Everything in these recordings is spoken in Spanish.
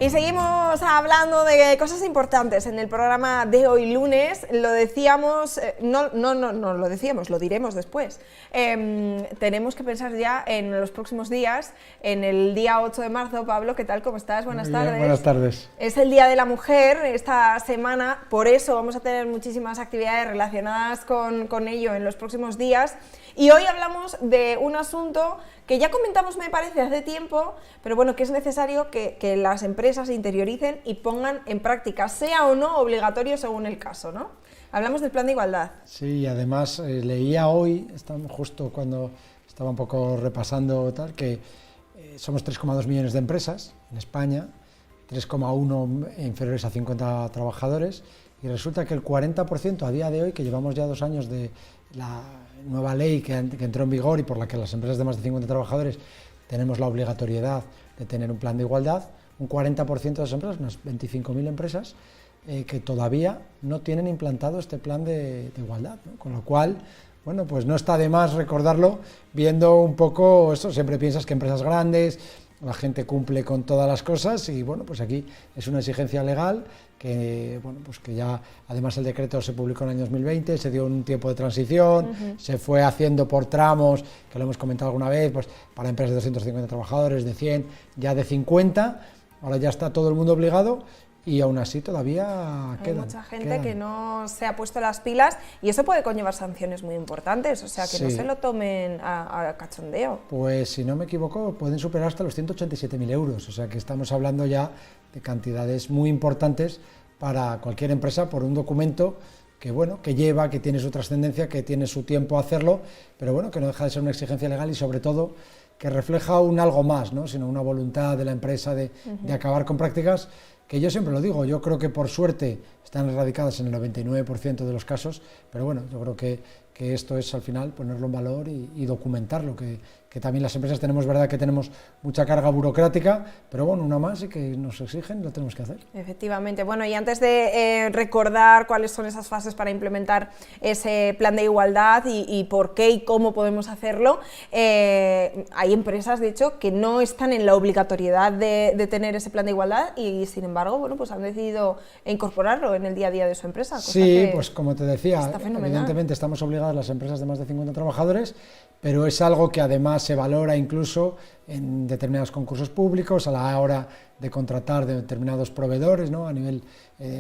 Y seguimos hablando de cosas importantes en el programa de hoy lunes. Lo decíamos, no lo decíamos, lo diremos después. Tenemos que pensar ya en los próximos días, en el día 8 de marzo. Pablo, ¿qué tal? ¿Cómo estás? Buenas tardes. Buenas tardes. Es el Día de la Mujer esta semana, por eso vamos a tener muchísimas actividades relacionadas con ello en los próximos días. Y hoy hablamos de un asunto que ya comentamos, me parece, hace tiempo, pero bueno, que es necesario que las empresas se interioricen y pongan en práctica, sea o no obligatorio según el caso, ¿no? Hablamos del plan de igualdad. Sí, además leía hoy, justo cuando estaba un poco repasando tal, que somos 3,2 millones de empresas en España, 3,1 inferiores a 50 trabajadores, y resulta que el 40% a día de hoy, que llevamos ya 2 años de la nueva ley que entró en vigor y por la que las empresas de más de 50 trabajadores tenemos la obligatoriedad de tener un plan de igualdad, un 40% de las empresas, unas 25.000 empresas, que todavía no tienen implantado este plan de igualdad, ¿no? Con lo cual, bueno, pues no está de más recordarlo, viendo un poco esto. Siempre piensas que empresas grandes, la gente cumple con todas las cosas y bueno, pues aquí es una exigencia legal que, bueno, pues que ya, además el decreto se publicó en el año 2020, se dio un tiempo de transición, se fue haciendo por tramos, que lo hemos comentado alguna vez, pues para empresas de 250 trabajadores, de 100, ya de 50, ahora ya está todo el mundo obligado. Y aún así todavía hay mucha gente que no se ha puesto las pilas y eso puede conllevar sanciones muy importantes, o sea que sí, no se lo tomen a cachondeo. Pues si no me equivoco pueden superar hasta los 187.000 euros, o sea que estamos hablando ya de cantidades muy importantes para cualquier empresa por un documento que, bueno, que lleva, que tiene su trascendencia, que tiene su tiempo a hacerlo, pero bueno, que no deja de ser una exigencia legal y sobre todo que refleja un algo más, ¿no? Sino una voluntad de la empresa de acabar con prácticas que yo siempre lo digo, yo creo que por suerte están erradicadas en el 99% de los casos, pero bueno, yo creo que esto es al final ponerlo en valor y documentarlo, que también las empresas tenemos, verdad que tenemos mucha carga burocrática, pero bueno, una más y que nos exigen, lo tenemos que hacer. Efectivamente, bueno, y antes de recordar cuáles son esas fases para implementar ese plan de igualdad y por qué y cómo podemos hacerlo, hay empresas, de hecho, que no están en la obligatoriedad de tener ese plan de igualdad y, sin embargo, bueno, pues han decidido incorporarlo en el día a día de su empresa. Cosa sí, pues como te decía, evidentemente estamos obligados las empresas de más de 50 trabajadores, pero es algo que además se valora incluso en determinados concursos públicos a la hora de contratar de determinados proveedores, ¿no? A nivel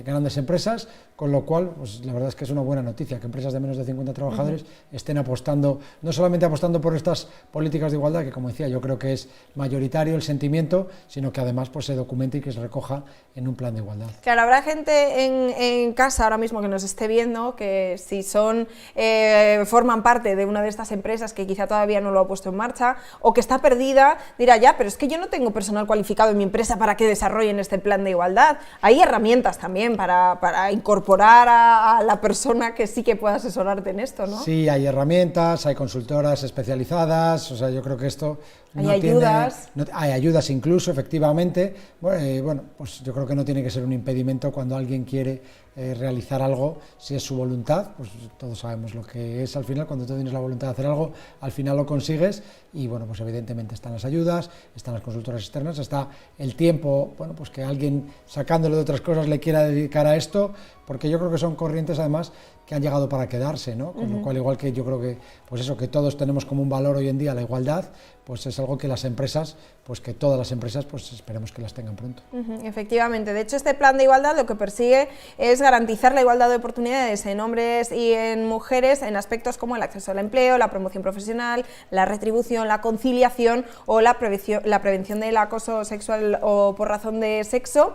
grandes empresas, con lo cual, pues la verdad es que es una buena noticia que empresas de menos de 50 trabajadores estén apostando, no solamente apostando por estas políticas de igualdad, que como decía, yo creo que es mayoritario el sentimiento, sino que además pues se documente y que se recoja en un plan de igualdad. Claro, habrá gente en casa ahora mismo que nos esté viendo, que si forman parte de una de estas empresas que quizá todavía no lo ha puesto en marcha, o que está perdida, dirá, ya, pero es que yo no tengo personal cualificado en mi empresa para que desarrollen este plan de igualdad. Hay herramientas también para incorporar a la persona que sí que pueda asesorarte en esto, ¿no? Sí, hay herramientas, hay consultoras especializadas, o sea, yo creo que esto hay ayudas. Hay ayudas incluso, efectivamente. Bueno, pues yo creo que no tiene que ser un impedimento cuando alguien quiere realizar algo, si es su voluntad, pues todos sabemos lo que es al final, cuando tú tienes la voluntad de hacer algo, al final lo consigues y bueno, pues evidentemente están las ayudas, están las consultoras externas, está el tiempo, bueno, pues que alguien sacándolo de otras cosas le quiera dedicar a esto, porque yo creo que son corrientes además que han llegado para quedarse, ¿no? Con lo cual, igual que yo creo que, pues eso, que todos tenemos como un valor hoy en día la igualdad, pues es algo que las empresas, pues que todas las empresas, pues esperemos que las tengan pronto. Efectivamente, de hecho este plan de igualdad lo que persigue es garantizar la igualdad de oportunidades en hombres y en mujeres en aspectos como el acceso al empleo, la promoción profesional, la retribución, la conciliación o la prevención del acoso sexual o por razón de sexo.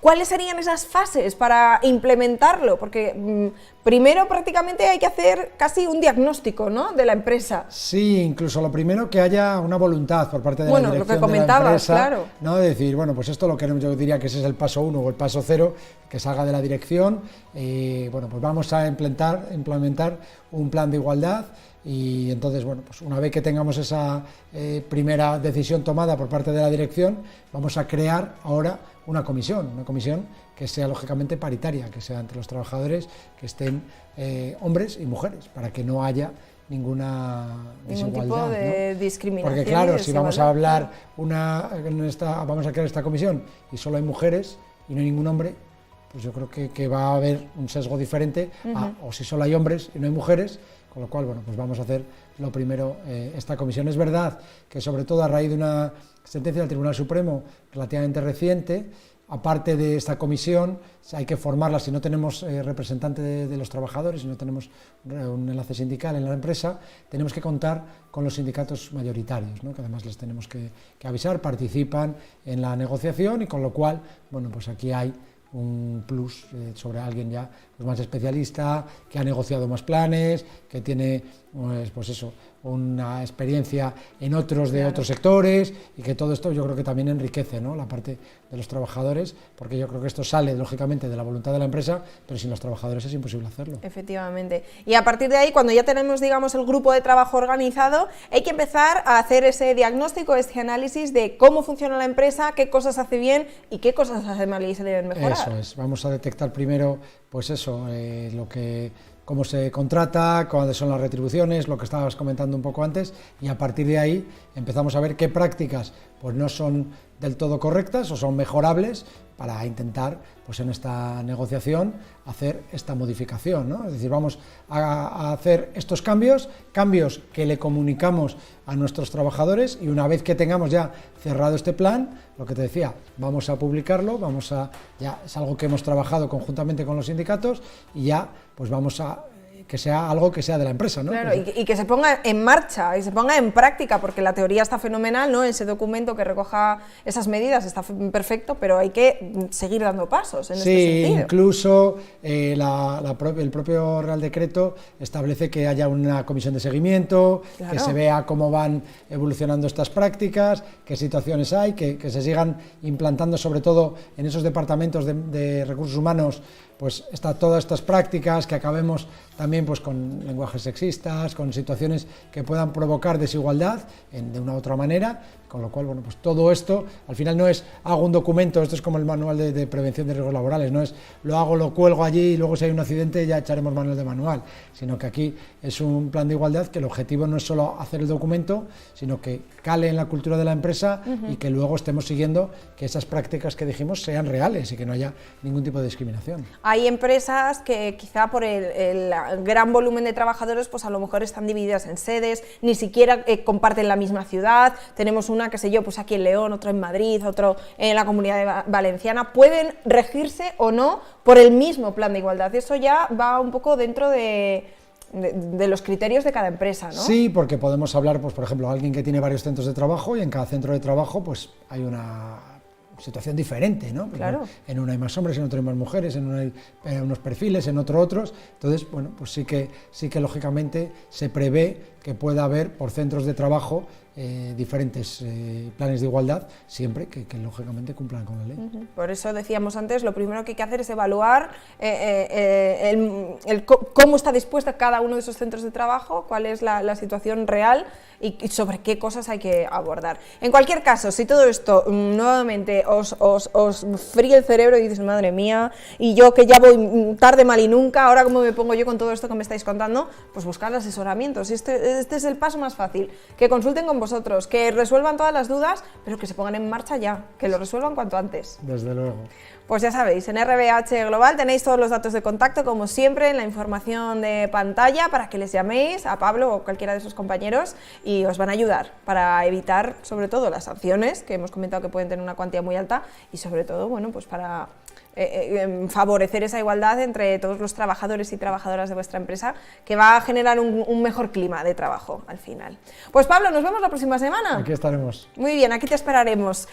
¿Cuáles serían esas fases para implementarlo? Porque primero prácticamente hay que hacer casi un diagnóstico, ¿no?, de la empresa. Sí, incluso lo primero que haya una voluntad por parte de la dirección lo que comentabas, de la empresa, claro, ¿no? De decir, bueno, pues esto lo queremos, yo diría que ese es el paso 1 o el paso 0, que salga de la dirección, bueno, pues vamos a implementar un plan de igualdad. Y entonces, bueno, pues una vez que tengamos esa primera decisión tomada por parte de la dirección, vamos a crear ahora una comisión que sea lógicamente paritaria, que sea entre los trabajadores, que estén hombres y mujeres, para que no haya ninguna ningún desigualdad, tipo de ¿no? discriminación. Porque claro, si vamos a hablar desigualdad. vamos a crear esta comisión y solo hay mujeres y no hay ningún hombre, pues yo creo que va a haber un sesgo diferente o si solo hay hombres y no hay mujeres, con lo cual, bueno, pues vamos a hacer lo primero esta comisión. Es verdad que sobre todo a raíz de una sentencia del Tribunal Supremo relativamente reciente, aparte de esta comisión, hay que formarla. Si no tenemos representante de los trabajadores, si no tenemos un enlace sindical en la empresa, tenemos que contar con los sindicatos mayoritarios, ¿no? Que además les tenemos que avisar, participan en la negociación y con lo cual, bueno, pues aquí hay un plus sobre alguien ya pues más especialista, que ha negociado más planes, que tiene pues eso, una experiencia en otros de otros sectores, y que todo esto yo creo que también enriquece, ¿no?, la parte de los trabajadores, porque yo creo que esto sale lógicamente de la voluntad de la empresa, pero sin los trabajadores es imposible hacerlo. Efectivamente. Y a partir de ahí, cuando ya tenemos, digamos, el grupo de trabajo organizado, hay que empezar a hacer ese diagnóstico, ese análisis de cómo funciona la empresa, qué cosas hace bien y qué cosas hace mal y se deben mejorar. Eso es, vamos a detectar primero, pues eso, cómo se contrata, cuáles son las retribuciones, lo que estabas comentando un poco antes, y a partir de ahí empezamos a ver qué prácticas pues no son del todo correctas o son mejorables para intentar, pues en esta negociación, hacer esta modificación, ¿no? Es decir, vamos a hacer estos cambios que le comunicamos a nuestros trabajadores, y una vez que tengamos ya cerrado este plan, lo que te decía, vamos a publicarlo, ya es algo que hemos trabajado conjuntamente con los sindicatos, y ya pues vamos a que sea algo que sea de la empresa, ¿no? Claro, y que se ponga en marcha y se ponga en práctica, porque la teoría está fenomenal, ¿no? Ese documento que recoja esas medidas está perfecto, pero hay que seguir dando pasos en este sentido. Sí, incluso el propio Real Decreto establece que haya una comisión de seguimiento, que se vea cómo van evolucionando estas prácticas, qué situaciones hay, que se sigan implantando, sobre todo en esos departamentos de recursos humanos, pues todas estas prácticas, que acabemos también pues con lenguajes sexistas, con situaciones que puedan provocar desigualdad de una u otra manera, con lo cual, bueno, pues todo esto, al final no es hago un documento, esto es como el manual de prevención de riesgos laborales, no es lo hago, lo cuelgo allí y luego si hay un accidente ya echaremos manos de manual, sino que aquí es un plan de igualdad que el objetivo no es solo hacer el documento, sino que cale en la cultura de la empresa y que luego estemos siguiendo que esas prácticas que dijimos sean reales y que no haya ningún tipo de discriminación. Hay empresas que quizá por el gran volumen de trabajadores, pues a lo mejor están divididas en sedes, ni siquiera comparten la misma ciudad, tenemos una, qué sé yo, pues aquí en León, otro en Madrid, otro en la Comunidad Valenciana, pueden regirse o no por el mismo plan de igualdad. Eso ya va un poco dentro de los criterios de cada empresa, ¿no? Sí, porque podemos hablar, pues por ejemplo, alguien que tiene varios centros de trabajo y en cada centro de trabajo pues hay una situación diferente, ¿no? Claro. En uno hay más hombres, en otro hay más mujeres, en uno hay unos perfiles, en otro otros. Entonces, bueno, pues sí que lógicamente se prevé que pueda haber por centros de trabajo diferentes planes de igualdad, siempre que lógicamente cumplan con la ley. Por eso decíamos antes, lo primero que hay que hacer es evaluar cómo está dispuesta cada uno de esos centros de trabajo, cuál es la situación real y sobre qué cosas hay que abordar. En cualquier caso, si todo esto nuevamente os fríe el cerebro y dices, madre mía, y yo que ya voy tarde, mal y nunca, ahora cómo me pongo yo con todo esto que me estáis contando, pues buscar asesoramientos. Este es el paso más fácil, que consulten con vosotros, que resuelvan todas las dudas, pero que se pongan en marcha ya, que lo resuelvan cuanto antes. Desde luego. Pues ya sabéis, en RBH Global tenéis todos los datos de contacto, como siempre, en la información de pantalla, para que les llaméis a Pablo o cualquiera de sus compañeros y os van a ayudar para evitar, sobre todo, las sanciones, que hemos comentado que pueden tener una cuantía muy alta, y sobre todo, bueno, pues para favorecer esa igualdad entre todos los trabajadores y trabajadoras de vuestra empresa, que va a generar un mejor clima de trabajo al final. Pues Pablo, nos vemos la próxima semana. Aquí estaremos. Muy bien, aquí te esperaremos.